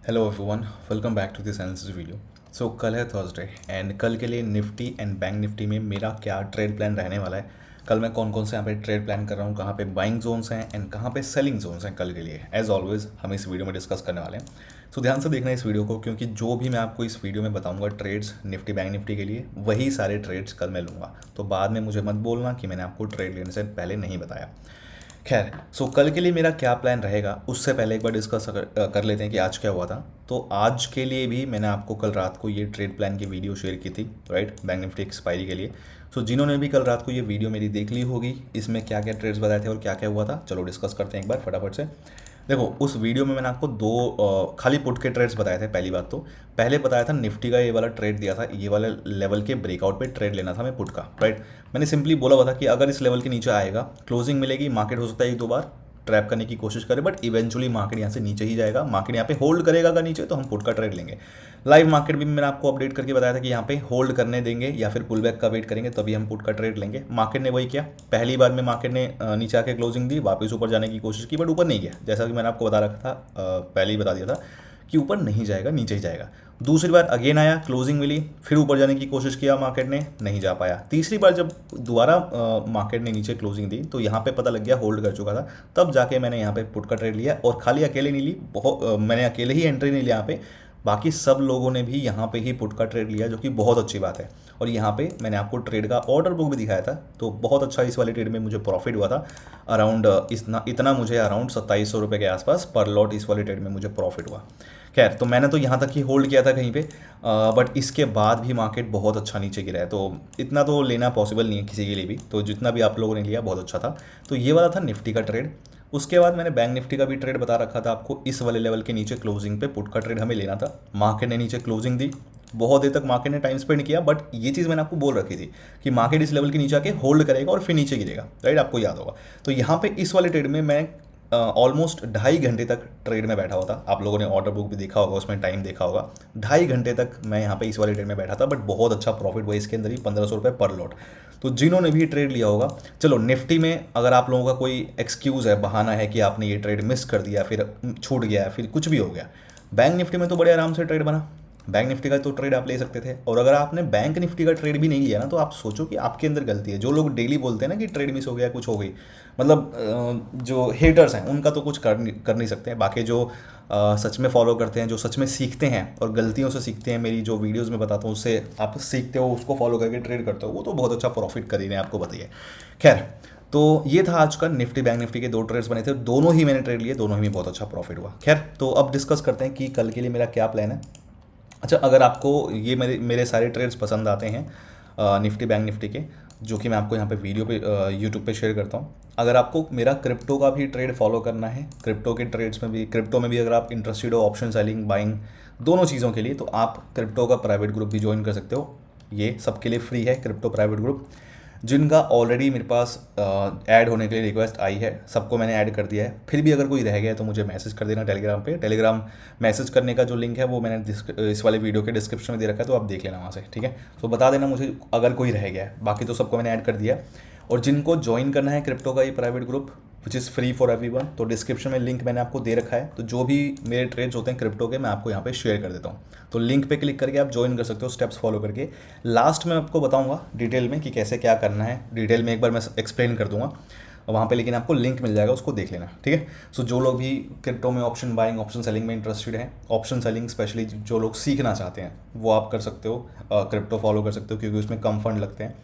Hello everyone, welcome back to this analysis video. So कल है Thursday and कल के लिए निफ्टी एंड बैंक निफ्टी में मेरा क्या ट्रेड प्लान रहने वाला है। कल मैं कौन कौन से यहाँ पे ट्रेड प्लान कर रहा हूँ, कहाँ पे बाइंग जोन्स हैं एंड कहाँ पे सेलिंग जोन्स हैं कल के लिए, एज ऑलवेज हम इस वीडियो में डिस्कस करने वाले हैं। सो ध्यान से देखना इस वीडियो को, क्योंकि जो भी मैं आपको इस वीडियो में बताऊंगा ट्रेड्स निफ्टी बैंक निफ्टी के लिए, वही सारे ट्रेड्स कल मैं लूँगा। तो बाद में मुझे मत बोलना कि मैंने आपको ट्रेड लेने से पहले नहीं बताया। खैर, सो कल के लिए मेरा क्या प्लान रहेगा उससे पहले एक बार डिस्कस कर लेते हैं कि आज क्या हुआ था। तो आज के लिए भी मैंने आपको कल रात को ये ट्रेड प्लान की वीडियो शेयर की थी, राइट, बैंक निफ्टी एक्सपायरी के लिए। सो जिन्होंने भी कल रात को ये वीडियो मेरी देख ली होगी, इसमें क्या क्या ट्रेड्स बताए थे और क्या क्या हुआ था, चलो डिस्कस करते हैं एक बार फटाफट से। देखो, उस वीडियो में मैंने आपको दो खाली पुट के ट्रेड्स बताए थे। पहली बात तो पहले बताया था निफ्टी का ये वाला ट्रेड दिया था, ये वाले लेवल के ब्रेकआउट पे ट्रेड लेना था मैं पुट का, राइट। मैंने सिंपली बोला हुआ था कि अगर इस लेवल के नीचे आएगा, क्लोजिंग मिलेगी, मार्केट हो सकता है एक दो बार ट्रैप करने की कोशिश करे, बट इवेंचुअली मार्केट यहाँ से नीचे ही जाएगा। मार्केट यहाँ पे होल्ड करेगा अगर नीचे, तो हम पुट का ट्रेड लेंगे। लाइव मार्केट भी मैंने आपको अपडेट करके बताया था कि यहाँ पे होल्ड करने देंगे या फिर पुल बैक का वेट करेंगे, तभी हम पुट का ट्रेड लेंगे। मार्केट ने वही किया, पहली बार में मार्केट ने नीचे आके क्लोजिंग दी, वापस ऊपर जाने की कोशिश की, बट ऊपर नहीं गया। जैसा कि मैंने आपको बता रखा था, पहले ही बता दिया था कि ऊपर नहीं जाएगा, नीचे ही जाएगा। दूसरी बार अगेन आया, क्लोजिंग मिली, फिर ऊपर जाने की कोशिश किया मार्केट ने, नहीं जा पाया। तीसरी बार जब दोबारा मार्केट ने नीचे क्लोजिंग दी, तो यहाँ पे पता लग गया होल्ड कर चुका था। तब जाके मैंने यहाँ पे पुट का ट्रेड लिया, और खाली अकेले नहीं ली, बहुत मैंने अकेले ही एंट्री नहीं लिया यहाँ पे, बाकी सब लोगों ने भी यहाँ पे ही पुट का ट्रेड लिया, जो कि बहुत अच्छी बात है। और यहाँ पे मैंने आपको ट्रेड का ऑर्डर बुक भी दिखाया था, तो बहुत अच्छा इस वाले ट्रेड में मुझे प्रॉफिट हुआ था। अराउंड इतना मुझे अराउंड 2700 रुपये के आसपास पर लॉट इस वाले ट्रेड में मुझे प्रॉफिट हुआ। खैर, तो मैंने तो यहाँ तक ही होल्ड किया था कहीं पे, बट इसके बाद भी मार्केट बहुत अच्छा नीचे गिरा है, तो इतना तो लेना पॉसिबल नहीं है किसी के लिए भी। तो जितना भी आप लोगों ने लिया बहुत अच्छा था। तो ये वाला था निफ्टी का ट्रेड। उसके बाद मैंने बैंक निफ्टी का भी ट्रेड बता रखा था आपको, इस वाले लेवल के नीचे क्लोजिंग पे पुट का ट्रेड हमें लेना था। मार्केट ने नीचे क्लोजिंग दी, बहुत देर तक मार्केट ने टाइम स्पेंड किया, बट ये चीज़ मैंने आपको बोल रखी थी कि मार्केट इस लेवल के नीचे आके होल्ड करेगा और फिर नीचे गिरेगा, राइट, आपको याद होगा। तो यहाँ पे इस वाले ट्रेड में मैं ऑलमोस्ट 2.5 घंटे तक ट्रेड में बैठा हुआ था। आप लोगों ने ऑर्डर बुक भी देखा होगा, उसमें टाइम देखा होगा। 2.5 घंटे तक मैं यहाँ पे इस वाले ट्रेड में बैठा था, बट बहुत अच्छा प्रॉफिट हुआ इसके अंदर ही, 1500 रुपये पर लॉट। तो जिन्होंने भी ट्रेड लिया होगा, चलो निफ्टी में अगर आप लोगों का कोई एक्सक्यूज़ है, बहाना है कि आपने ये ट्रेड मिस कर दिया, फिर छूट गया, फिर कुछ भी हो गया, बैंक निफ्टी में तो बड़े आराम से ट्रेड बना। बैंक निफ्टी का तो ट्रेड आप ले सकते थे। और अगर आपने बैंक निफ्टी का ट्रेड भी नहीं लिया ना, तो आप सोचो कि आपके अंदर गलती है। जो लोग डेली बोलते हैं ना कि ट्रेड मिस हो गया, कुछ हो गई, मतलब जो हेटर्स हैं उनका तो कुछ कर नहीं सकते हैं। बाकी जो सच में फॉलो करते हैं, जो सच में सीखते हैं और गलतियों से सीखते हैं, मेरी जो वीडियोस में बताता हूँ उससे आप सीखते हो, उसको फॉलो करके ट्रेड करते हो, वो तो बहुत अच्छा प्रॉफिट कर ही रहे हैं, आपको बताइए। खैर, तो ये था आज का निफ्टी बैंक निफ्टी के दो ट्रेड्स बने थे, दोनों ही मैंने ट्रेड लिए, दोनों ही में बहुत अच्छा प्रॉफिट हुआ। खैर, तो अब डिस्कस करते हैं कि कल के लिए मेरा क्या प्लान है। अच्छा, अगर आपको ये मेरे मेरे सारे ट्रेड्स पसंद आते हैं निफ्टी बैंक निफ्टी के, जो कि मैं आपको यहाँ पे वीडियो पे यूट्यूब पे शेयर करता हूँ, अगर आपको मेरा क्रिप्टो का भी ट्रेड फॉलो करना है, क्रिप्टो के ट्रेड्स में भी, क्रिप्टो में भी अगर आप इंटरेस्टेड हो, ऑप्शन सेलिंग बाइंग दोनों चीज़ों के लिए, तो आप क्रिप्टो का प्राइवेट ग्रुप भी ज्वाइन कर सकते हो। ये सबके लिए फ्री है, क्रिप्टो प्राइवेट ग्रुप। जिनका ऑलरेडी मेरे पास ऐड होने के लिए रिक्वेस्ट आई है, सबको मैंने ऐड कर दिया है। फिर भी अगर कोई रह गया है तो मुझे मैसेज कर देना टेलीग्राम पे। टेलीग्राम मैसेज करने का जो लिंक है वो मैंने इस वाले वीडियो के डिस्क्रिप्शन में दे रखा है, तो आप देख लेना वहाँ से, ठीक है। तो बता देना मुझे अगर कोई रह गया है, बाकी तो सबको मैंने ऐड कर दिया। और जिनको ज्वाइन करना है क्रिप्टो का ये private group which is free for everyone, तो डिस्क्रिप्शन में लिंक मैंने आपको दे रखा है। तो जो भी मेरे ट्रेड्स होते हैं क्रिप्टो के, मैं आपको यहाँ पे शेयर कर देता हूँ। तो लिंक पे क्लिक करके आप ज्वाइन कर सकते हो, स्टेप्स फॉलो करके। लास्ट में आपको बताऊँगा डिटेल में कि कैसे क्या करना है, डिटेल में एक बार मैं एक्सप्लेन कर दूँगा वहाँ पे, लेकिन आपको लिंक मिल जाएगा, उसको देख लेना, ठीक है। सो जो लोग भी क्रिप्टो में ऑप्शन बाइंग, ऑप्शन सेलिंग में इंटरेस्टेड हैं, ऑप्शन सेलिंग स्पेशली जो लोग सीखना चाहते हैं, वो आप कर सकते हो, क्रिप्टो फॉलो कर सकते हो, क्योंकि उसमें कम फंड लगते हैं।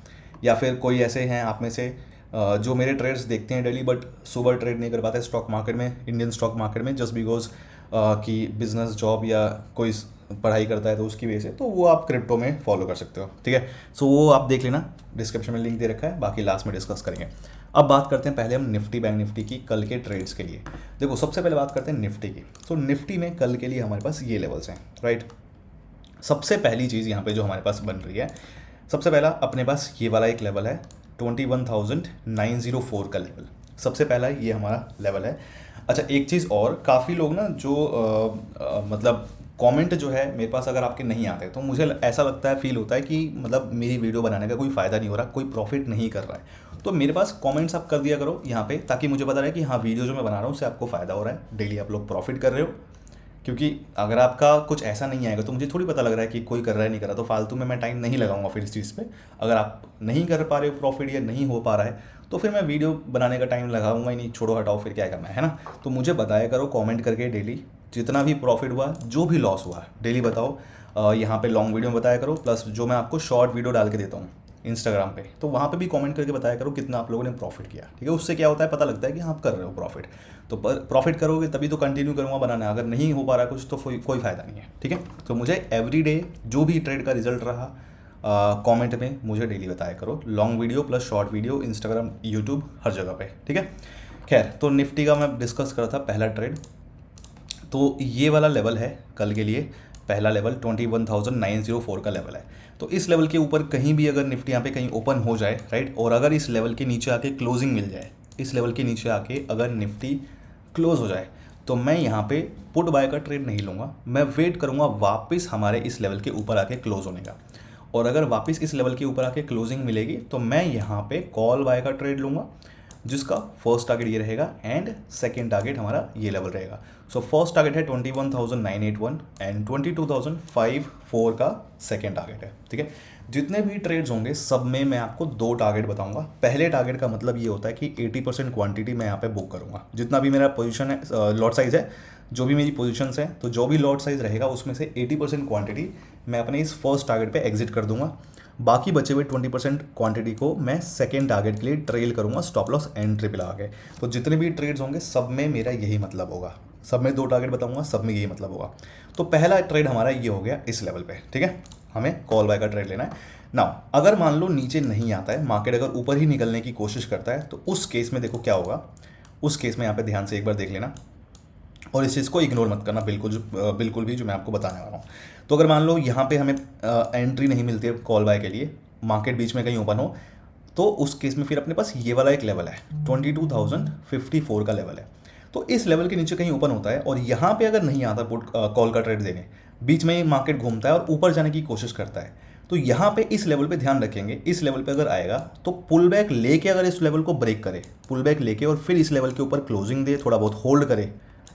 या फिर कोई ऐसे हैं आप में से जो मेरे ट्रेड्स देखते हैं डेली, बट सुबह ट्रेड नहीं कर पाते स्टॉक मार्केट में, इंडियन स्टॉक मार्केट में, जस्ट बिकॉज कि बिजनेस जॉब या कोई पढ़ाई करता है तो उसकी वजह से, तो वो आप क्रिप्टो में फॉलो कर सकते हो, ठीक है। सो वो आप देख लेना, डिस्क्रिप्शन में लिंक दे रखा है, बाकी लास्ट में डिस्कस करेंगे। अब बात करते हैं पहले हम निफ्टी बैंक निफ्टी की कल के ट्रेड्स के लिए। देखो, सबसे पहले बात करते हैं निफ्टी की। सो निफ्टी में कल के लिए हमारे पास ये लेवल्स हैं, राइट। सबसे पहली चीज़ यहाँ पे जो हमारे पास बन रही है, सबसे पहला अपने पास ये वाला एक लेवल है, 21,904 का लेवल, सबसे पहला ये हमारा लेवल है। अच्छा, एक चीज़ और, काफ़ी लोग ना जो मतलब कमेंट जो है मेरे पास अगर आपके नहीं आते, तो मुझे ऐसा लगता है, फील होता है कि मतलब मेरी वीडियो बनाने का कोई फ़ायदा नहीं हो रहा, कोई प्रॉफिट नहीं कर रहा है। तो मेरे पास कमेंट्स आप कर दिया करो यहाँ पे, ताकि मुझे पता रहे कि हाँ, वीडियो जो मैं बना रहा हूँ उससे आपको फ़ायदा हो रहा है, डेली आप लोग प्रॉफिट कर रहे हो, क्योंकि अगर आपका कुछ ऐसा नहीं आएगा तो मुझे थोड़ी पता लग रहा है कि कोई कर रहा है नहीं कर रहा, तो फालतू में मैं टाइम नहीं लगाऊंगा फिर इस चीज़ पे। अगर आप नहीं कर पा रहे हो प्रॉफिट या नहीं हो पा रहा है तो फिर मैं वीडियो बनाने का टाइम लगाऊंगा ही नहीं, छोड़ो हटाओ, फिर क्या करना है ना। तो मुझे बताया करो कमेंट करके डेली, जितना भी प्रॉफिट हुआ जो भी लॉस हुआ डेली बताओ। यहाँ पे लॉन्ग वीडियो में बताया करो, प्लस जो मैं आपको शॉर्ट वीडियो डाल के देता हूँ इंस्टाग्राम पे, तो वहाँ पे भी कमेंट करके बताया करो कितना आप लोगों ने प्रॉफिट किया। ठीक है, उससे क्या होता है पता लगता है कि आप कर रहे हो प्रॉफिट। तो प्रॉफिट करोगे तभी तो कंटिन्यू करूँगा बनाना, अगर नहीं हो पा रहा कुछ तो कोई फ़ायदा नहीं है। ठीक है, तो मुझे एवरीडे जो भी ट्रेड का रिजल्ट रहा कमेंट में मुझे डेली बताया करो, long video plus short video, Instagram YouTube हर जगह पे। ठीक है, खैर तो निफ्टी का मैं डिस्कस करा था पहला ट्रेड। तो ये वाला लेवल है कल के लिए, पहला लेवल 21,904 का लेवल है। तो इस लेवल के ऊपर कहीं भी अगर निफ्टी यहाँ पे कहीं ओपन हो जाए, राइट, और अगर इस लेवल के नीचे आके क्लोजिंग मिल जाए, इस लेवल के नीचे आके अगर निफ्टी क्लोज हो जाए, तो मैं यहाँ पे पुट बाय का ट्रेड नहीं लूँगा, मैं वेट करूँगा वापस हमारे इस लेवल के ऊपर आके क्लोज होने का। और अगर वापस इस लेवल के ऊपर आके क्लोजिंग मिलेगी तो मैं यहाँ पे कॉल बाय का ट्रेड लूँगा, जिसका फर्स्ट टारगेट ये रहेगा एंड सेकेंड टारगेट हमारा ये लेवल रहेगा। सो फर्स्ट टारगेट है 21,981 एंड 22,054 का सेकेंड टारगेट है। ठीक है, जितने भी ट्रेड्स होंगे सब में मैं आपको दो टारगेट बताऊंगा। पहले टारगेट का मतलब ये होता है कि 80% क्वांटिटी मैं यहाँ पे बुक करूँगा, जितना भी मेरा पोजीशन है, लॉट साइज है, जो भी मेरी पोजीशंस हैं, तो जो भी लॉट साइज रहेगा उसमें से 80% क्वांटिटी मैं अपने इस फर्स्ट टारगेट पे एग्जिट कर दूंगा। बाकी बचे हुए 20% क्वांटिटी को मैं सेकेंड टारगेट के लिए ट्रेल करूंगा स्टॉप लॉस एंट्री पे लगा के। तो जितने भी ट्रेड्स होंगे सब में मेरा यही मतलब होगा, सब में दो टारगेट बताऊंगा, सब में यही मतलब होगा। तो पहला ट्रेड हमारा ये हो गया इस लेवल पे। ठीक है, हमें कॉल बाय का ट्रेड लेना है। नाउ अगर मान लो नीचे नहीं आता है, मार्केट अगर ऊपर ही निकलने की कोशिश करता है, तो उस केस में देखो क्या होगा। उस केस में यहाँ पे ध्यान से एक बार देख लेना और इस चीज़ को इग्नोर मत करना बिल्कुल भी, जो मैं आपको बताने वाला हूँ। तो अगर मान लो यहाँ पे हमें एंट्री नहीं मिलती है कॉल बाय के लिए, मार्केट बीच में कहीं ओपन हो, तो उस केस में फिर अपने पास ये वाला एक लेवल है 22,054 का लेवल है। तो इस लेवल के नीचे कहीं ओपन होता है और यहाँ पे अगर नहीं आता पुट कॉल का ट्रेड देने, बीच में मार्केट घूमता है और ऊपर जाने की कोशिश करता है, तो यहाँ पे इस लेवल पे ध्यान रखेंगे। इस लेवल पे अगर आएगा तो पुल बैक लेके अगर इस लेवल को ब्रेक करे, पुल बैक लेके और फिर इस लेवल के ऊपर क्लोजिंग दे, थोड़ा बहुत होल्ड करे,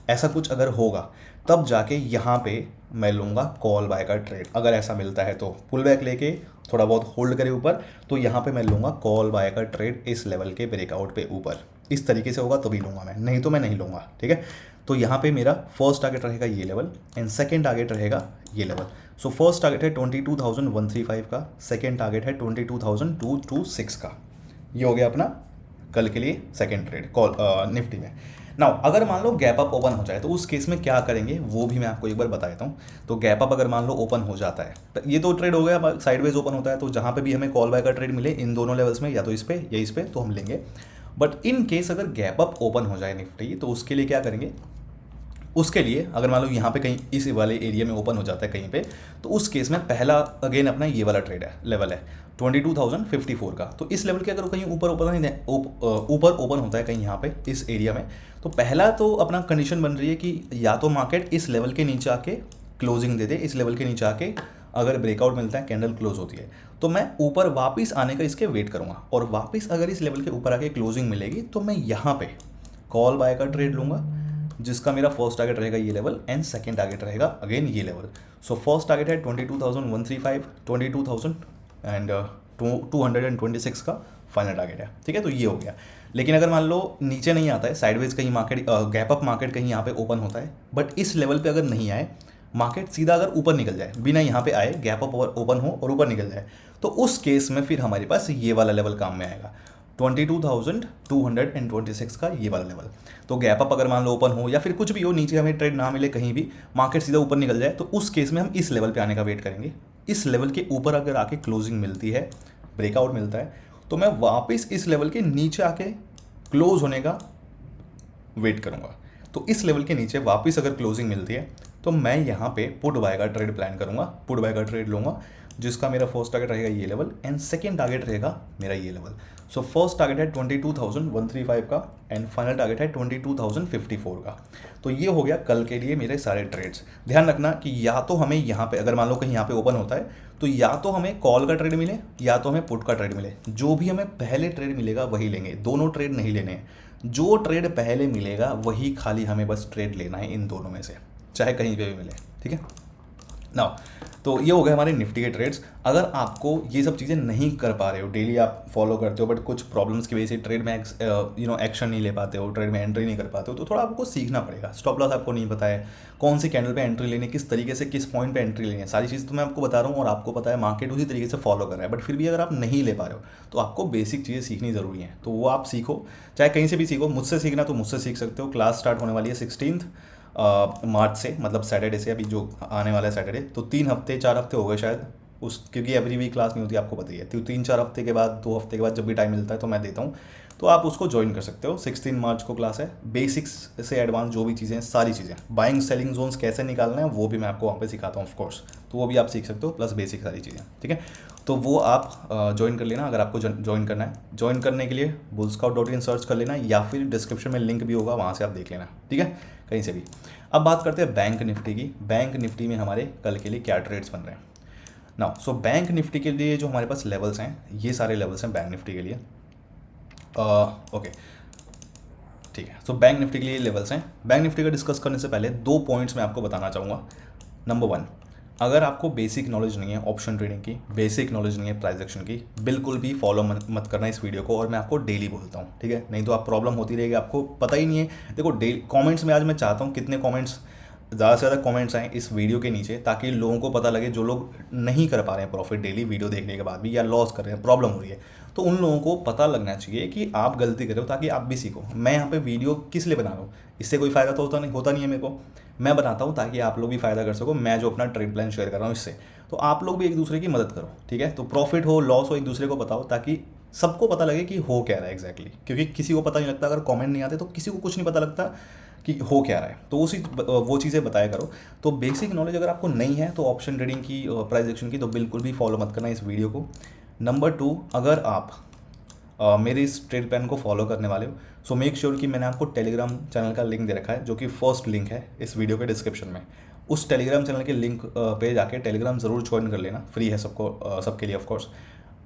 ऐसा कुछ अगर होगा तब जाके यहाँ पे मैं लूँगा कॉल बाय का ट्रेड। अगर ऐसा मिलता है तो पुल बैक लेके थोड़ा बहुत होल्ड करे ऊपर, तो यहाँ पे मैं लूँगा कॉल बाय का ट्रेड इस लेवल के ब्रेकआउट पे ऊपर। इस तरीके से होगा तभी लूँगा मैं, नहीं तो मैं नहीं लूँगा। ठीक है, तो यहाँ पे मेरा फर्स्ट टारगेट रहेगा ये लेवल एंड सेकेंड टारगेट रहेगा ये लेवल। सो फर्स्ट टारगेट है 22,135 का, सेकेंड टारगेट है 22,226 का। ये हो गया अपना कल के लिए सेकेंड ट्रेड कॉल निफ्टी में। नाउ अगर मान लो गैप अप ओपन हो जाए तो उस केस में क्या करेंगे वो भी मैं आपको एक बार बता देता हूँ। तो गैप अप अगर मान लो ओपन हो जाता है, तो ये तो ट्रेड हो गया, साइडवेज ओपन होता है, तो जहाँ पे भी हमें कॉल बाय का ट्रेड मिले इन दोनों लेवल्स में, या तो इस पे या इस पे, तो हम लेंगे। बट इन केस अगर गैप अप ओपन हो जाए निफ्टी, तो उसके लिए क्या करेंगे, उसके लिए अगर मान लो यहाँ पे कहीं इस वाले एरिया में ओपन हो जाता है कहीं पे, तो उस केस में पहला अगेन अपना ये वाला ट्रेड है, लेवल है 22,054 का। तो इस लेवल के अगर कहीं ऊपर ऊपर ओपन होता है कहीं यहाँ पे इस एरिया में, तो पहला तो अपना कंडीशन बन रही है कि या तो मार्केट इस लेवल के नीचे आके क्लोजिंग दे दे, इस लेवल के नीचे आके अगर ब्रेकआउट मिलता है, कैंडल क्लोज होती है, तो मैं ऊपर वापस आने का इसके वेट करूँगा, और वापस अगर इस लेवल के ऊपर आके क्लोजिंग मिलेगी तो मैं यहाँ पे कॉल बाय का ट्रेड लूँगा, जिसका मेरा फर्स्ट टारगेट रहेगा ये लेवल एंड सेकेंड टारगेट रहेगा अगेन ये लेवल। सो फर्स्ट टारगेट है 22,135, 22,000 एंड 226 का फाइनल टारगेट है। ठीक है, तो ये हो गया। लेकिन अगर मान लो नीचे नहीं आता है, साइडवेज कहीं मार्केट गैप अप मार्केट कहीं यहाँ पे ओपन होता है, बट इस लेवल पे अगर नहीं आए, मार्केट सीधा अगर ऊपर निकल जाए, बिना यहाँ पे आए गैप अप ओपन हो और ऊपर निकल जाए, तो उस केस में फिर हमारे पास ये वाला लेवल काम में आएगा 22,226 का ये वाला लेवल। तो गैप अप अगर मान लो ओपन हो या फिर कुछ भी हो, नीचे हमें ट्रेड ना मिले कहीं भी, मार्केट सीधा ऊपर निकल जाए, तो उस केस में हम इस लेवल पे आने का वेट करेंगे। इस लेवल के ऊपर अगर आके क्लोजिंग मिलती है, ब्रेकआउट मिलता है, तो मैं वापस इस लेवल के नीचे आके क्लोज होने का वेट करूँगा। तो इस लेवल के नीचे वापस अगर क्लोजिंग मिलती है तो मैं यहाँ पे पुट बाय का ट्रेड प्लान करूँगा, पुट बाय का ट्रेड लूँगा, जिसका मेरा फर्स्ट टारगेट रहेगा ये लेवल एंड सेकेंड टारगेट रहेगा मेरा ये लेवल। सो फर्स्ट टारगेट है 22,135 का एंड फाइनल टारगेट है 22,054 का। तो ये हो गया कल के लिए मेरे सारे ट्रेड्स। ध्यान रखना कि या तो हमें यहाँ पे अगर मान लो कहीं यहाँ पे ओपन होता है, तो या तो हमें कॉल का ट्रेड मिले या तो हमें पुट का ट्रेड मिले, जो भी हमें पहले ट्रेड मिलेगा वही लेंगे, दोनों ट्रेड नहीं लेने हैं। जो ट्रेड पहले मिलेगा वही खाली हमें बस ट्रेड लेना है इन दोनों में से। चाहे कहीं पे भी मिले, ठीक है ना। तो ये हो गए हमारे निफ्टी के ट्रेड्स। अगर आपको ये सब चीज़ें नहीं कर पा रहे हो, डेली आप फॉलो करते हो बट कुछ प्रॉब्लम्स की वजह से ट्रेड में एक्शन नहीं ले पाते हो, ट्रेड में एंट्री नहीं कर पाते हो, तो थोड़ा आपको सीखना पड़ेगा। स्टॉप लॉस आपको नहीं पता है, कौन सी कैंडल पे एंट्री लेनी है, किस तरीके से किस पॉइंट पे एंट्री लेनी है, सारी चीज़ तो मैं आपको बता रहा हूँ और आपको पता है, मार्केट उसी तरीके से फॉलो कर रहा है। बट फिर भी अगर आप नहीं ले पा रहे हो तो आपको बेसिक चीज़ें सीखनी ज़रूरी है, तो वो आप सीखो, चाहे कहीं से भी सीखो। मुझसे सीखना तो मुझसे सीख सकते हो। क्लास स्टार्ट होने वाली है 16 मार्च से, मतलब सैटरडे से, अभी जो आने वाला है सैटरडे। तो 3 हफ्ते 4 हफ्ते हो गए शायद उस, क्योंकि एवरी वीक क्लास नहीं होती, आपको पता ही है। तो 3-4 हफ्ते के बाद, 2 हफ्ते के बाद जब भी टाइम मिलता है तो मैं देता हूँ, तो आप उसको ज्वाइन कर सकते हो। 16 मार्च को क्लास है। बेसिक्स से एडवांस जो भी चीज़ें हैं, सारी चीज़ें, बाइंग सेलिंग जोन्स कैसे निकालना है वो भी मैं आपको वहाँ पे सिखाता हूँ ऑफकोर्स, तो वो भी आप सीख सकते हो, प्लस बेसिक सारी चीज़ें, ठीक है। तो वो आप ज्वाइन कर लेना अगर आपको ज्वाइन करना है। ज्वाइन करने के लिए bullscout.in सर्च कर लेना, या फिर डिस्क्रिप्शन में लिंक भी होगा, वहाँ से आप देख लेना, ठीक है, कहीं से भी। अब बात करते हैं बैंक निफ्टी की। बैंक निफ्टी में हमारे कल के लिए क्या ट्रेड्स बन रहे हैं ना। सो बैंक निफ्टी के लिए जो हमारे पास लेवल्स हैं, ये सारे लेवल्स हैं बैंक निफ्टी के लिए। ओके, ठीक है। सो बैंक निफ्टी के लिए लेवल्स हैं। बैंक निफ्टी का डिस्कस करने से पहले 2 पॉइंट्स मैं आपको बताना चाहूँगा। नंबर 1, अगर आपको बेसिक नॉलेज नहीं है ऑप्शन ट्रेडिंग की, बेसिक नॉलेज नहीं है प्राइस एक्शन की, बिल्कुल भी फॉलो मत करना इस वीडियो को, और मैं आपको डेली बोलता हूँ, ठीक है, नहीं तो आप प्रॉब्लम होती रहेगी, आपको पता ही नहीं है। देखो डेली कमेंट्स में आज मैं चाहता हूँ कितने कमेंट्स, ज़्यादा से ज़्यादा कमेंट्स आएँ इस वीडियो के नीचे, ताकि लोगों को पता लगे, जो लोग नहीं कर पा रहे हैं प्रॉफिट डेली वीडियो देखने के बाद भी, या लॉस कर रहे हैं, प्रॉब्लम हो रही है, तो उन लोगों को पता लगना चाहिए कि आप गलती कर रहे हो, ताकि आप भी सीखो। मैं यहाँ पे वीडियो किस लिए बना रहा हूँ, इससे कोई फ़ायदा तो होता नहीं है मेरे को। मैं बनाता हूँ ताकि आप लोग भी फ़ायदा कर सको। मैं जो अपना ट्रेड प्लान शेयर कर रहा हूँ इससे, तो आप लोग भी एक दूसरे की मदद करो, ठीक है। तो प्रॉफिट हो लॉस हो, एक दूसरे को बताओ, ताकि सबको पता लगे कि हो क्या रहा है एग्जैक्टली, क्योंकि किसी को पता नहीं लगता, अगर कमेंट नहीं आते तो किसी को कुछ नहीं पता लगता कि हो क्या रहा है। तो वो चीज़ें बताया करो। तो बेसिक नॉलेज अगर आपको नहीं है तो ऑप्शन ट्रेडिंग की, प्राइस एक्शन की, तो बिल्कुल भी फॉलो मत करना इस वीडियो को। नंबर 2, अगर आप मेरे इस ट्रेड प्लान को फॉलो करने वाले हो, सो मेक श्योर कि मैंने आपको टेलीग्राम चैनल का लिंक दे रखा है, जो कि फर्स्ट लिंक है इस वीडियो के डिस्क्रिप्शन में। उस टेलीग्राम चैनल के लिंक पे जाके टेलीग्राम ज़रूर ज्वाइन कर लेना, फ्री है सबको, सबके लिए ऑफकोर्स।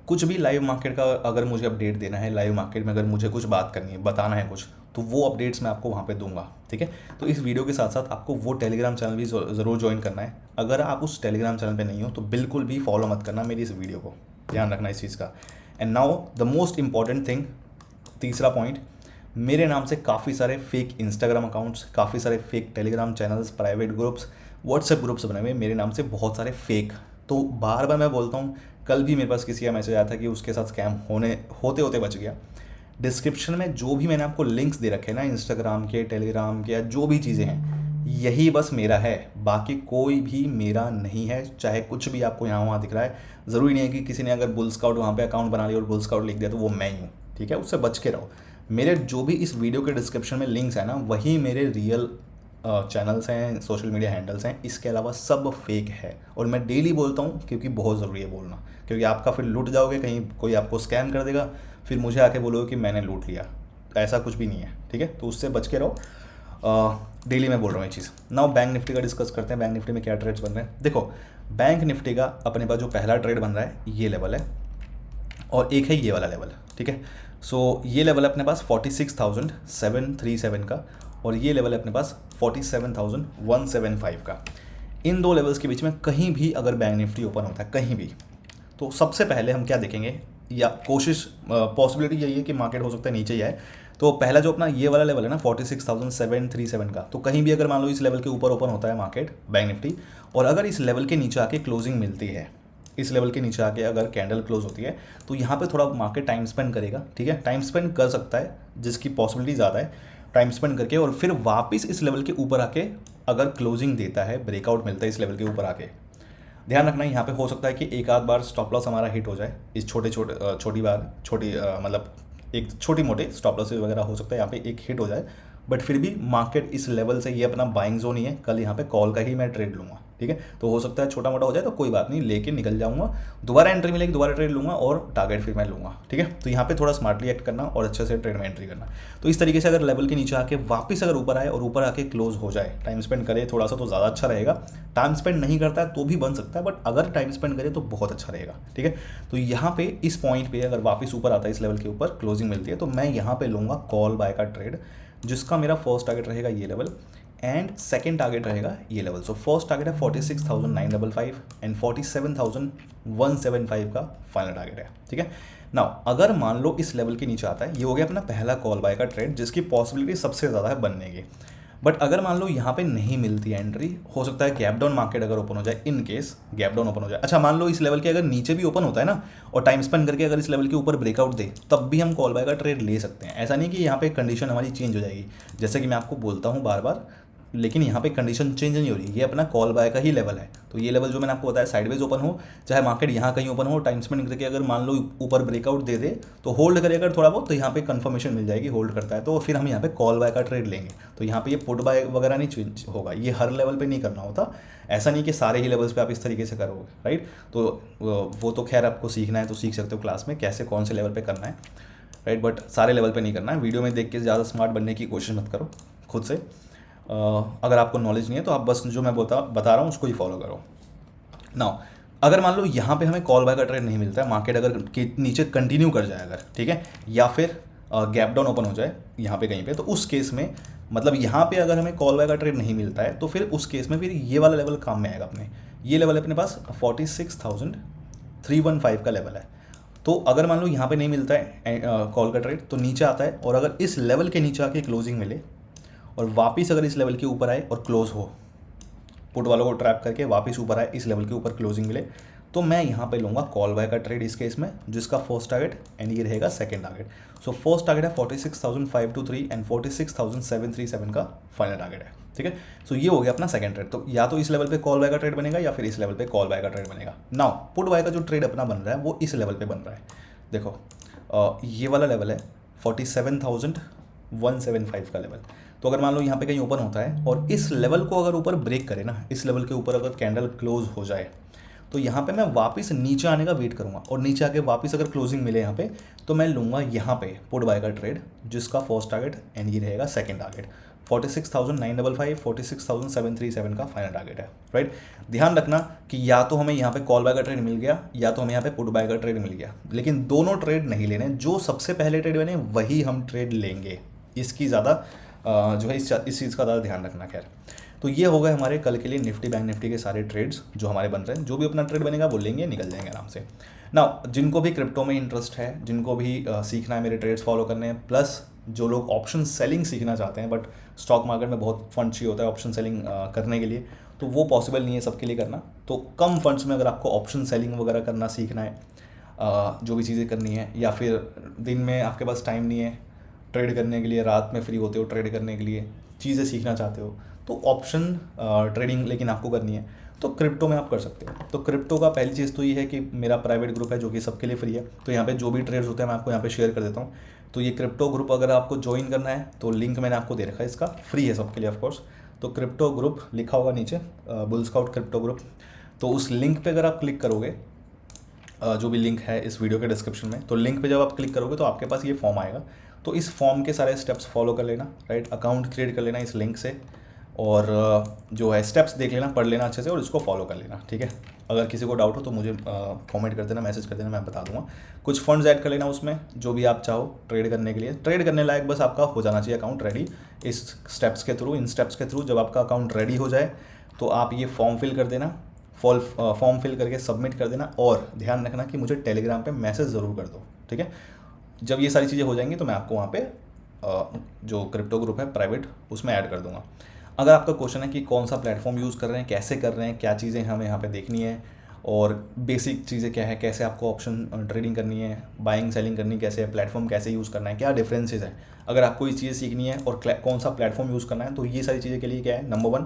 कुछ भी लाइव मार्केट का अगर मुझे अपडेट देना है, लाइव मार्केट में अगर मुझे कुछ बात करनी है, बताना है कुछ, तो वो अपडेट्स मैं आपको वहाँ पे दूंगा, ठीक है। तो इस वीडियो के साथ साथ आपको वो टेलीग्राम चैनल भी ज़रूर ज्वाइन करना है। अगर आप उस टेलीग्राम चैनल पे नहीं हो तो बिल्कुल भी फॉलो मत करना मेरी इस वीडियो को, ध्यान रखना इस चीज़ का। And now the most important thing, तीसरा पॉइंट, मेरे नाम से काफ़ी सारे फेक इंस्टाग्राम अकाउंट्स, काफ़ी सारे fake Telegram channels, private groups, WhatsApp groups बने हुए मेरे नाम से, बहुत सारे फेक। तो बार बार मैं बोलता हूँ, कल भी मेरे पास किसी का मैसेज आया था कि उसके साथ स्कैम होते होते बच गया। डिस्क्रिप्शन में जो भी मैंने आपको लिंक्स दे रखे हैं ना, इंस्टाग्राम के, टेलीग्राम के, या जो भी चीज़ें हैं, यही बस मेरा है, बाकी कोई भी मेरा नहीं है। चाहे कुछ भी आपको यहाँ वहाँ दिख रहा है, ज़रूरी नहीं है कि किसी ने अगर बुल स्काउट वहाँ पे अकाउंट बना लिया और बुल स्काउट लिख दिया तो वो मैं ही हूँ, ठीक है। उससे बच के रहो। मेरे जो भी इस वीडियो के डिस्क्रिप्शन में लिंक्स हैं ना, वही मेरे रियल चैनल्स हैं, सोशल मीडिया हैंडल्स हैं। इसके अलावा सब फेक है, और मैं डेली बोलता हूँ क्योंकि बहुत ज़रूरी है बोलना, क्योंकि आपका फिर लूट जाओगे, कहीं कोई आपको स्कैम कर देगा, फिर मुझे आके बोलोगे कि मैंने लूट लिया। ऐसा कुछ भी नहीं है, ठीक है। तो उससे बच के रहो। डेली मैं बोल रहा हूँ ये चीज़। नाउ बैंक निफ्टी का डिस्कस करते हैं। बैंक निफ्टी में क्या ट्रेड्स बन रहे हैं। देखो, बैंक निफ्टी का अपने पास जो पहला ट्रेड बन रहा है, ये लेवल है, और एक है ये वाला लेवल, ठीक है। सो ये लेवल है अपने पास 46,737 का, और ये लेवल है अपने पास 47,175 का। इन दो लेवल्स के बीच में कहीं भी अगर बैंक निफ्टी ओपन होता है, कहीं भी, तो सबसे पहले हम क्या देखेंगे, या कोशिश, पॉसिबिलिटी यही है कि मार्केट हो सकता है नीचे ही आए। तो पहला जो अपना ये वाला लेवल है ना 46,737 का, तो कहीं भी अगर मान लो इस लेवल के ऊपर ओपन होता है मार्केट, बैंक निफ्टी, और अगर इस लेवल के नीचे आके क्लोजिंग मिलती है, इस लेवल के नीचे आके अगर कैंडल क्लोज होती है, तो यहाँ पे थोड़ा मार्केट टाइम स्पेंड करेगा, ठीक है। टाइम स्पेंड कर सकता है, जिसकी पॉसिबिलिटी ज़्यादा है, टाइम स्पेंड करके, और फिर वापस इस लेवल के ऊपर आके अगर क्लोजिंग देता है, ब्रेकआउट मिलता है इस लेवल के ऊपर आके, ध्यान रखना यहाँ पे हो सकता है कि एक आध बार स्टॉप लॉस हमारा हिट हो जाए, इस छोटी मतलब एक छोटी मोटे स्टॉप लॉस वगैरह हो सकता है यहाँ पे एक हिट हो जाए। बट फिर भी मार्केट इस लेवल से, ये अपना बाइंग जोन ही है, कल यहाँ पे कॉल का ही मैं ट्रेड लूँगा, ठीक है। तो हो सकता है छोटा मोटा हो जाए तो कोई बात नहीं, लेके निकल जाऊँगा, दोबारा एंट्री मिलेगी, दोबारा ट्रेड लूँगा, और टारगेट फिर मैं लूँगा, ठीक है। तो यहाँ पे थोड़ा स्मार्टली एक्ट करना और अच्छे से ट्रेड में एंट्री करना। तो इस तरीके से अगर लेवल के नीचे आके वापस अगर ऊपर आए और ऊपर आके क्लोज हो जाए, टाइम स्पेंड करे थोड़ा सा तो ज़्यादा अच्छा रहेगा। टाइम स्पेंड नहीं करता है तो भी बन सकता है, बट अगर टाइम स्पेंड करे तो बहुत अच्छा रहेगा, ठीक है। तो यहाँ पे इस पॉइंट पे अगर वापस ऊपर आता है, इस लेवल के ऊपर क्लोजिंग मिलती है, तो मैं यहाँ पे लूँगा कॉल बाय का ट्रेड, जिसका मेरा फर्स्ट टारगेट रहेगा ये लेवल, एंड सेकेंड टारगेट रहेगा ये लेवल। सो फर्स्ट टारगेट है 46,955 एंड 47,175 का फाइनल टारगेट है, ठीक है। नाउ अगर मान लो इस लेवल के नीचे आता है, ये हो गया अपना पहला कॉल बाय का ट्रेड जिसकी पॉसिबिलिटी सबसे ज़्यादा है बनने की। बट अगर मान लो यहाँ पे नहीं मिलती एंट्री, हो सकता है गैप डाउन मार्केट अगर ओपन हो जाए, in case gap down open हो जाए, अच्छा मान लो इस लेवल के अगर नीचे भी ओपन होता है ना और टाइम स्पेंड करके अगर इस लेवल के ऊपर ब्रेकआउट दे, तब भी हम कॉल बाय का ट्रेड ले सकते हैं। ऐसा नहीं कि यहाँ पे कंडीशन हमारी चेंज हो जाएगी, जैसे कि मैं आपको बोलता हूँ बार बार, लेकिन यहाँ पे कंडीशन चेंज नहीं हो रही, ये अपना कॉल बाय का ही लेवल है। तो ये लेवल जो मैंने आपको बताया साइडवेज ओपन हो, चाहे मार्केट यहाँ कहीं ओपन हो, टाइम स्पेंड करके अगर मान लो ऊपर ब्रेकआउट दे दे तो होल्ड करे अगर थोड़ा बहुत, तो यहाँ पे कंफर्मेशन मिल जाएगी होल्ड करता है, तो फिर हम यहाँ पे कॉल बाय का ट्रेड लेंगे। तो यहाँ पे ये पुट बाय वगैरह नहीं चेंज होगा, ये हर लेवल पे नहीं करना होता। ऐसा नहीं कि सारे ही लेवल्स पे आप इस तरीके से करोगे, राइट। तो वो तो खैर आपको सीखना है तो सीख सकते हो क्लास में कैसे कौन से लेवल पे करना है, राइट, बट सारे लेवल पे नहीं करना है। वीडियो में देख के ज़्यादा स्मार्ट बनने की कोशिश मत करो खुद से। अगर आपको नॉलेज नहीं है तो आप बस जो मैं बता रहा हूँ उसको ही फॉलो करो। नाउ अगर मान लो यहाँ पे हमें कॉल बाय का ट्रेड नहीं मिलता है, मार्केट अगर नीचे कंटिन्यू कर जाए अगर, ठीक है, या फिर गैप डाउन ओपन हो जाए यहाँ पे कहीं पे, तो उस केस में मतलब यहाँ पे अगर हमें कॉल बाय का ट्रेड नहीं मिलता है तो फिर उस केस में फिर ये वाला लेवल काम में आएगा अपने। ये लेवल अपने पास 46,315 का लेवल है। तो अगर मान लो यहाँ पे नहीं मिलता है कॉल का ट्रेड तो नीचे आता है, और अगर इस लेवल के नीचे आके क्लोजिंग मिले और वापस अगर इस लेवल के ऊपर आए और क्लोज हो, पुट वालों को ट्रैप करके वापस ऊपर आए, इस लेवल के ऊपर क्लोजिंग मिले, तो मैं यहाँ पे लूँगा कॉल बाय का ट्रेड इस केस में, जिसका फर्स्ट टारगेट एंड ये रहेगा second target. So first target है 46,523 एंड 46,737 का फाइनल टारगेट है, ठीक है। सो ये हो गया अपना सेकंड ट्रेड। तो या तो इस लेवल पे कॉल बाय का ट्रेड बनेगा या फिर इस लेवल पे कॉल बाय का ट्रेड बनेगा। नाउ पुट बाय का जो ट्रेड अपना बन रहा है वो इस लेवल पे बन रहा है। देखो ये वाला लेवल है 47,175 का लेवल। तो अगर मान लो यहाँ पे कहीं ओपन होता है और इस लेवल को अगर ऊपर ब्रेक करे ना, इस लेवल के ऊपर अगर कैंडल क्लोज हो जाए, तो यहाँ पे मैं वापस नीचे आने का वेट करूँगा, और नीचे आके वापस अगर क्लोजिंग मिले यहाँ पे तो मैं लूँगा यहाँ पे पुट बाय का ट्रेड, जिसका फर्स्ट टारगेट एंड ये रहेगा सेकंड टारगेट। 46,955 46,737 का फाइनल टारगेट है, राइट। ध्यान रखना कि या तो हमें यहाँ पे कॉल बाय का ट्रेड मिल गया या तो हमें यहाँ पे पुट बाय का ट्रेड मिल गया, लेकिन दोनों ट्रेड नहीं लेने, जो सबसे पहले ट्रेड बने वही हम ट्रेड लेंगे। इसकी ज़्यादा जो है इस चीज़ का ज़्यादा ध्यान रखना। खैर, तो ये हो गए हमारे कल के लिए निफ्टी बैंक निफ्टी के सारे ट्रेड्स जो हमारे बन रहे हैं। जो भी अपना ट्रेड बनेगा वो लेंगे, निकल जाएंगे आराम से। ना जिनको भी क्रिप्टो में इंटरेस्ट है, जिनको भी सीखना है मेरे ट्रेड्स फॉलो करने हैं, प्लस जो लोग ऑप्शन सेलिंग सीखना चाहते हैं, बट स्टॉक मार्केट में बहुत फंड चाहिए होता है ऑप्शन सेलिंग करने के लिए, तो वो पॉसिबल नहीं है सबके लिए करना। तो कम फंड्स में अगर आपको ऑप्शन सेलिंग वगैरह करना सीखना है, जो भी चीज़ें करनी है, या फिर दिन में आपके पास टाइम नहीं है ट्रेड करने के लिए, रात में फ्री होते हो ट्रेड करने के लिए, चीज़ें सीखना चाहते हो, तो ऑप्शन ट्रेडिंग लेकिन आपको करनी है तो क्रिप्टो में आप कर सकते हो। तो क्रिप्टो का पहली चीज़ तो ये है कि मेरा प्राइवेट ग्रुप है जो कि सबके लिए फ्री है। तो यहाँ पे जो भी ट्रेड्स होते हैं मैं आपको यहाँ पे शेयर कर देता हूँ। तो ये क्रिप्टो ग्रुप अगर आपको ज्वाइन करना है तो लिंक मैंने आपको दे रखा है, इसका फ्री है सबके लिए ऑफकोर्स। तो क्रिप्टो ग्रुप लिखा होगा नीचे, बुल स्काउट क्रिप्टो ग्रुप। तो उस लिंक पे अगर आप क्लिक करोगे, जो भी लिंक है इस वीडियो के डिस्क्रिप्शन में, तो लिंक पे जब आप क्लिक करोगे तो आपके पास ये फॉर्म आएगा। तो इस फॉर्म के सारे स्टेप्स फॉलो कर लेना, राइट। अकाउंट क्रिएट कर लेना इस लिंक से, और जो है स्टेप्स देख लेना, पढ़ लेना अच्छे से और इसको फॉलो कर लेना, ठीक है। अगर किसी को डाउट हो तो मुझे कमेंट कर देना, मैसेज कर देना, मैं बता दूंगा। कुछ फंड्स ऐड कर लेना उसमें जो भी आप चाहो ट्रेड करने के लिए। ट्रेड करने लायक बस आपका हो जाना चाहिए अकाउंट रेडी। इस स्टेप्स के थ्रू, इन स्टेप्स के थ्रू जब आपका अकाउंट रेडी हो जाए तो आप ये फॉर्म फिल कर देना, फॉर्म फिल करके सबमिट कर देना। और ध्यान रखना कि मुझे टेलीग्राम पे मैसेज ज़रूर कर दो, ठीक है। जब ये सारी चीज़ें हो जाएंगी तो मैं आपको वहाँ पे जो क्रिप्टो ग्रुप है प्राइवेट, उसमें ऐड कर दूंगा। अगर आपका क्वेश्चन है कि कौन सा प्लेटफॉर्म यूज़ कर रहे हैं, कैसे कर रहे हैं, क्या चीज़ें हमें यहाँ पे देखनी है, और बेसिक चीज़ें क्या है, कैसे आपको ऑप्शन ट्रेडिंग करनी है, बाइंग सेलिंग करनी कैसे है, प्लेटफॉर्म कैसे यूज़ करना है, क्या डिफरेंसेस है, अगर आपको ये चीज़ें सीखनी है और कौन सा प्लेटफॉर्म यूज़ करना है, तो ये सारी चीज़ें के लिए क्या है, नंबर 1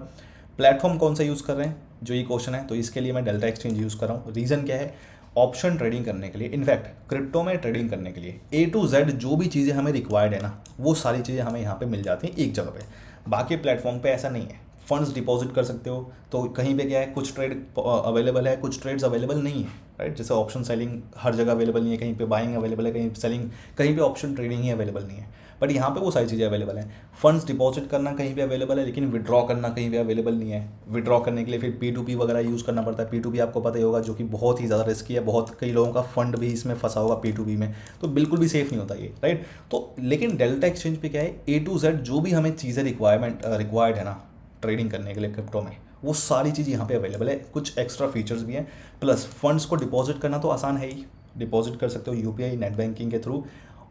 प्लेटफॉर्म कौन सा यूज़ कर रहे हैं, जो ये क्वेश्चन है, तो इसके लिए मैं डेल्टा एक्सचेंज यूज़ कर रहा हूँ। रीज़न क्या है, ऑप्शन ट्रेडिंग करने के लिए, इनफैक्ट क्रिप्टो में ट्रेडिंग करने के लिए A to Z जो भी चीज़ें हमें रिक्वायर्ड है ना, वो सारी चीज़ें हमें यहाँ पे मिल जाती हैं एक जगह पे। बाकी प्लेटफॉर्म पे ऐसा नहीं है। फंड्स डिपॉजिट कर सकते हो, तो कहीं पे क्या है, कुछ ट्रेड अवेलेबल है, कुछ ट्रेड्स अवेलेबल नहीं है, राइट। जैसे ऑप्शन सेलिंग हर जगह अवेलेबल नहीं है, कहीं पे बाइंग अवेलेबल है, कहीं सेलिंग, कहीं पे ऑप्शन ट्रेडिंग ही अवेलेबल नहीं है, बट यहाँ पे वो सारी चीज़ें अवेलेबल हैं। फंड्स डिपॉजिट करना कहीं पे अवेलेबल है, लेकिन विड्रॉ करना कहीं पे अवेलेबल नहीं है। विड्रॉ करने के लिए फिर P2P वगैरह यूज़ करना पड़ता है। P2P आपको पता ही होगा, जो कि बहुत ही ज़्यादा रिस्की है, बहुत कई लोगों का फंड भी इसमें फंसा होगा P2P में, तो बिल्कुल भी सेफ नहीं होता ये, राइट। तो लेकिन डेल्टा एक्सचेंज पे क्या है, A to Z जो भी हमें चीज़ें रिक्वायर्ड है ना, ट्रेडिंग करने के लिए क्रिप्टो में, वो सारी चीज़ यहाँ पे अवेलेबल है। कुछ एक्स्ट्रा फीचर्स भी हैं, प्लस फंड्स को डिपॉजिट करना तो आसान है ही, डिपॉजिट कर सकते हो यूपीआई नेट बैंकिंग के थ्रू,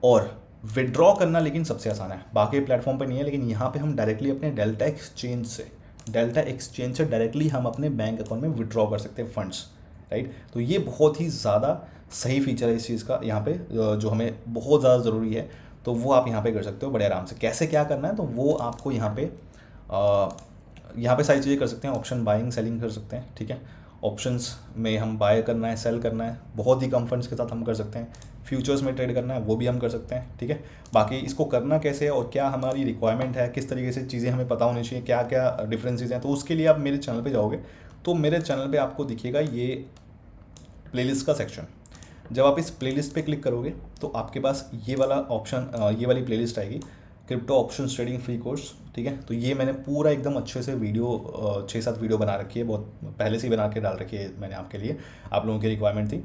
और विड्रॉ करना लेकिन सबसे आसान है, बाकी प्लेटफॉर्म पे नहीं है। लेकिन यहाँ पे हम डायरेक्टली अपने डेल्टा एक्सचेंज से डायरेक्टली हम अपने बैंक अकाउंट में विड्रॉ कर सकते हैं फंड्स, राइट। तो ये बहुत ही ज़्यादा सही फीचर है इस चीज़ का यहाँ पे, जो हमें बहुत ज़्यादा ज़रूरी है। तो वो आप यहाँ पे कर सकते हो बड़े आराम से। कैसे क्या करना है तो वो आपको यहाँ पे सारी चीज़ें कर सकते हैं। ऑप्शन बाइंग सेलिंग कर सकते हैं, ठीक है। ऑप्शंस में हम बाय करना है, सेल करना है, बहुत ही कम फंड्स के साथ हम कर सकते हैं। फ्यूचर्स में ट्रेड करना है वो भी हम कर सकते हैं, ठीक है। बाकी इसको करना कैसे है और क्या हमारी रिक्वायरमेंट है, किस तरीके से चीज़ें हमें पता होनी चाहिए, क्या क्या डिफरेंसेस हैं, तो उसके लिए आप मेरे चैनल पे जाओगे तो मेरे चैनल पे आपको दिखेगा ये प्लेलिस्ट का सेक्शन। जब आप इस प्लेलिस्ट पे क्लिक करोगे तो आपके पास ये वाला ऑप्शन, ये वाली प्लेलिस्ट आएगी, crypto option trading free course, ठीक है। तो ये मैंने पूरा एकदम अच्छे से वीडियो 6-7 वीडियो बना रखी है, बहुत पहले से ही बना के डाल रखी है मैंने आपके लिए, आप लोगों की रिक्वायरमेंट थी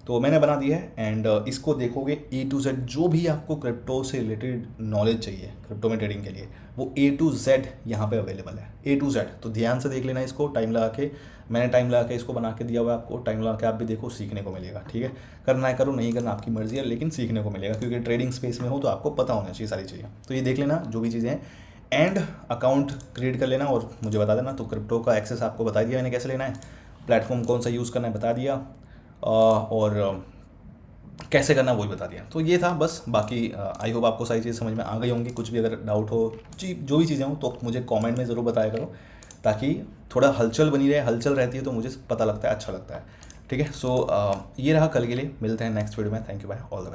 तो मैंने बना दी है। एंड इसको देखोगे A to Z जो भी आपको क्रिप्टो से रिलेटेड नॉलेज चाहिए क्रिप्टो में ट्रेडिंग के लिए, वो A to Z यहाँ पे अवेलेबल है, A to Z। तो ध्यान से देख लेना इसको, टाइम लगा के, मैंने टाइम लगा के इसको बना के दिया हुआ है आपको, टाइम लगा के आप भी देखो, सीखने को मिलेगा, ठीक है। करना है करो, नहीं करना आपकी मर्जी है, लेकिन सीखने को मिलेगा, क्योंकि ट्रेडिंग स्पेस में हो तो आपको पता होना चाहिए सारी चीज़ें। तो ये देख लेना जो भी चीज़ें हैं, एंड अकाउंट क्रिएट कर लेना और मुझे बता देना। तो क्रिप्टो का एक्सेस आपको बता दिया मैंने कैसे लेना है, प्लेटफॉर्म कौन सा यूज़ करना है बता दिया, और कैसे करना वही बता दिया। तो ये था बस। बाकी आई होप आपको सारी चीज़ समझ में आ गई होंगी। कुछ भी अगर डाउट हो, जी जो भी चीज़ें हो तो मुझे कमेंट में ज़रूर बताया करो, ताकि थोड़ा हलचल बनी रहे। हलचल रहती है तो मुझे पता लगता है, अच्छा लगता है, ठीक है। सो ये रहा कल के लिए, मिलते हैं नेक्स्ट वीडियो में। Thank you, bye, all the best.